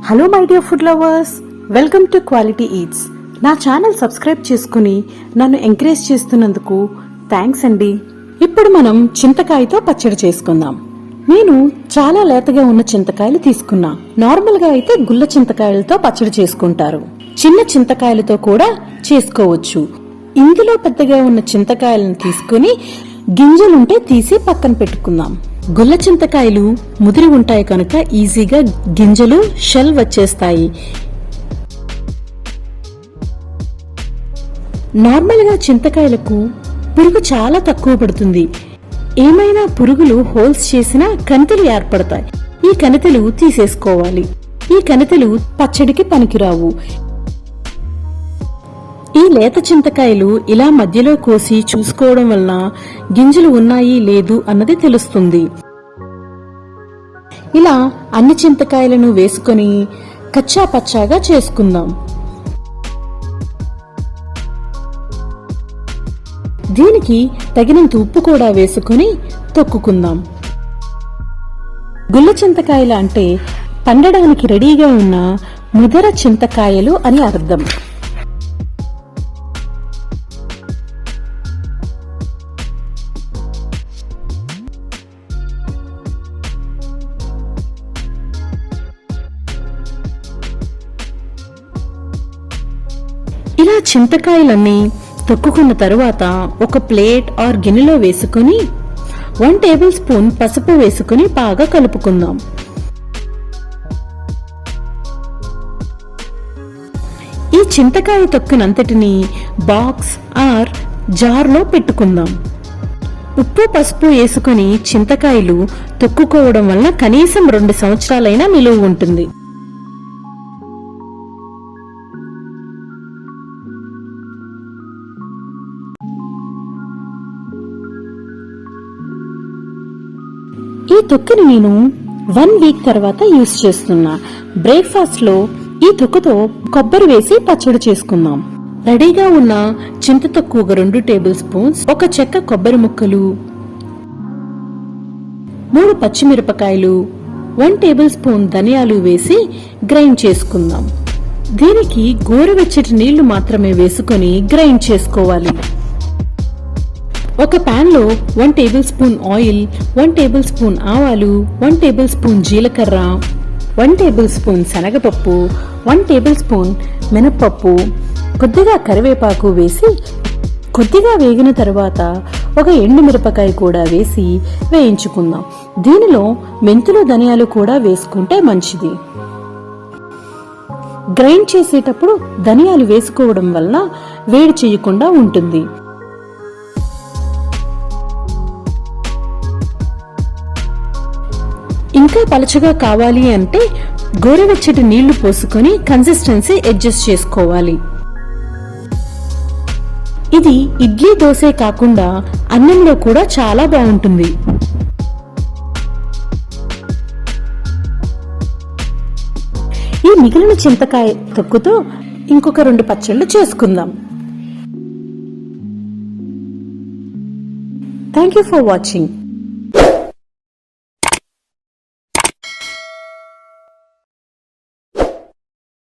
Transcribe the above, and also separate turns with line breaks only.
Hello my dear food lovers, welcome to quality eats. నా channel subscribe చేసుకుని నన్ను encourage చేస్తున్నందుకు థ్యాంక్స్ అండి. ఇప్పుడు మనం చింతకాయతో పచ్చడి చేసుకుందాం. నేను చాలా లేతగా ఉన్న చింతకాయలు తీసుకున్నా. నార్మల్ గా అయితే గుల్ల చింతకాయలతో పచ్చడి చేసుకుంటారు. చిన్న చింతకాయలతో కూడా చేసుకోవచ్చు. ఇందులో పెద్దగా ఉన్న చింతకాయలను తీసుకుని గింజలుంటే తీసి పక్కన పెట్టుకుందాం. గుల్ల చింతకాయలు ముదిరి ఉంటాయి కనుక ఈజీగా గింజలు షెల్ వచ్చేస్తాయి. నార్మల్ గా చింతకాయలకు పురుగు చాలా తక్కువ పడుతుంది. ఏమైనా పురుగులు హోల్స్ చేసినా కణితులు ఏర్పడతాయి. ఈ కణితులు తీసేసుకోవాలి. ఈ కణితులు పచ్చడికి పనికిరావు. ఈ లేత చింతకాయలు ఇలా మధ్యలో కోసి చూసుకోవడం వలన గింజలు ఉన్నాయి లేదు అన్నది తెలుస్తుంది. ఇలా అన్ని చింతకాయలను వేసుకొని కచ్చా పచ్చాగా చేసుకుందాం. దీనికి తగినంత ఉప్పు కూడా వేసుకుని తొక్కుకుందాం. గుల్ల చింతకాయలు అంటే పండడానికి రెడీగా ఉన్న ముదర చింతకాయలు అని అర్థం. ఇలా చింతకాయలన్నీ తొక్కుకున్న తరువాత ఒక ప్లేట్ ఆర్ గిన్నెలో వేసుకుని 1 టేబుల్ స్పూన్ పసుపు వేసుకుని బాగా కలుపుకుందాం. ఈ చింతకాయ తొక్కునంతటిని బాక్స్ ఆర్ జార్లో పెట్టుకుందాం. ఉప్పు పసుపు వేసుకుని చింతకాయలు తొక్కుకోవడం వల్ల కనీసం 2 సంవత్సరాలైనా నిలువ ఉంటుంది. ఈ తొక్కుని నేను 1 వీక్ తర్వాత యూజ్ చేస్తున్నా. బ్రేక్ఫాస్ట్ లో ఈ తొక్కుతో కొబ్బరి వేసి పచ్చడి చేసుకుందాం. రెడీగా ఉన్న చింత తొక్కు ఒక 2 టేబుల్ స్పూన్స్, ఒక చెక్క కొబ్బరి ముక్కలు, 3 పచ్చిమిరపకాయలు, 1 టేబుల్ స్పూన్ ధనియాలు వేసి గ్రైండ్ చేసుకుందాం. దీనికి గోరువెచ్చటి నీళ్లు మాత్రమే వేసుకుని గ్రైండ్ చేసుకోవాలి. ఒక పాన్ లో 1 table spoon oil, 1 table spoon ఆవాలు, 1 టేబుల్ స్పూన్ జీలకర్ర, 1 టేబుల్ స్పూన్ శనగపప్పు, 1 టేబుల్ స్పూన్ మినప్పప్పు, కొద్దిగా కరివేపాకు వేసి కొద్దిగా వేగిన తర్వాత ఒక ఎండుమిరపకాయ కూడా వేసి వేయించుకుందాం. దీనిలో మెంతులు ధనియాలు కూడా వేసుకుంటే మంచిది. గ్రైండ్ చేసేటప్పుడు ధనియాలు వేసుకోవడం వల్ల వేడి చేయకుండా ఉంటుంది. ఇంకా పలచగా కావాలి అంటే గోరువెచ్చటి నీళ్లు పోసుకొని కన్సిస్టెన్సీ అడ్జస్ట్ చేసుకోవాలి. ఇది ఇడ్లీ దోసే కాకుండా అన్నంలో కూడా చాలా బాగుంటుంది. ఈ మిగిలిన చింతకాయ తొక్కుతో ఇంకొక 2 పచ్చళ్ళు చేసుకుందాం. Thank you for watching.